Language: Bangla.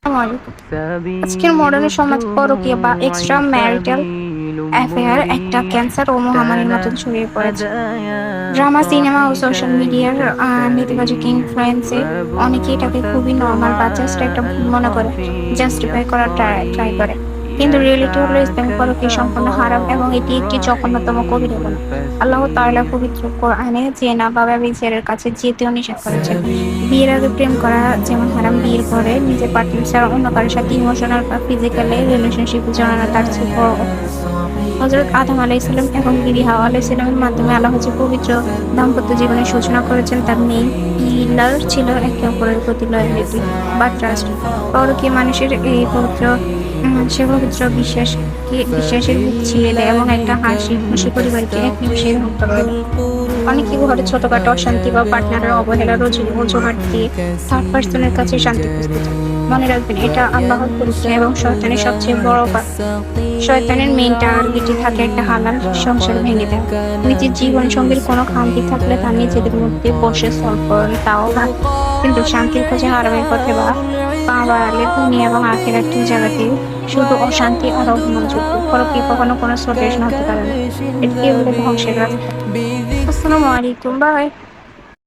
আসসালামু আলাইকুম। আজকের মডার্ন সমাজ পরকীয়া বা এক্সট্রা ম্যারিটাল অ্যাফেয়ার একটা ক্যান্সার ও মহামারীর মতন ছড়িয়ে পড়েছে। ড্রামা, সিনেমা ও সোশ্যাল মিডিয়ার নেতিবাচক ইনফ্লুয়েন্সে অনেকে এটাকে খুবই নরমাল বা জাস্ট একটা ভুল মনে করে জাস্টিফাই করার ট্রাই করে। কিন্তু রিয়েলিটি হলো ইসলামিক পরকীয়া সম্পূর্ণ হারাম এবং এটি একটি জঘন্যতম কবিরা গুনাহ। আল্লাহ তাআলা পবিত্র কোরআনে জেনা বা ব্যভিচারের কাছে যেতেও নিষেধ করেছেন। বিয়ের আগে প্রেম করা যেমন হারাম, বিয়ের পরে নিজের পার্টনার ছাড়া অন্য কারোর সাথে ইমোশনাল বা ফিজিক্যালি রিলেশনশিপে জড়ানো তার চেয়ে বড় অপরাধ। হযরত আদম আলাইহিস সালাম এবং বিবি হাওয়া আলাইহিস-সালামের মাধ্যমে আল্লাহ যে পবিত্র দাম্পত্য জীবনের সূচনা করেছেন তার মেইন পিলার ছিল একে অপরের প্রতি লয়ালিটি বা ট্রাস্ট। পরকীয়া মানুষের এই সে পবিত্র বিশ্বাসের মুখ ছিঁড়ে দেয় এবং একটা হাসি-খুশি পরিবারকে এক নিমিষে ধ্বংস করে দেয়। অনেকে ঘরে ছোটখাটো অশান্তি বা পার্টনারের অবহেলার অজুহাত দিয়ে থার্ড পার্সনের কাছে শান্তি খুঁজতে চায়। মনে রাখবেন, এটা আল্লাহর পরিচয় এবং শয়তানের সবচেয়ে বড় বাধা। শয়তানের মেইন টার্গেটই থাকে একটা হালাল সংসার ভেঙে দেওয়া। নিজের জীবন সঙ্গীর কোনো খামতি থাকলে তা নিজেদের মধ্যে বসে সলভ করেন, তাও ভালো। কিন্তু শান্তির খোঁজে হারামের পথে পা বাড়ালে দুনিয়া এবং আখিরাত দুই জায়গাতেই শুধু অশান্তি আর অপমান যুক্ত। পরকীয়া কখনো কোনো সলিউশন হতে পারে না, এটি কেবল ধ্বংসের রাস্তা। আসসালামু আলাইকুম, বাই।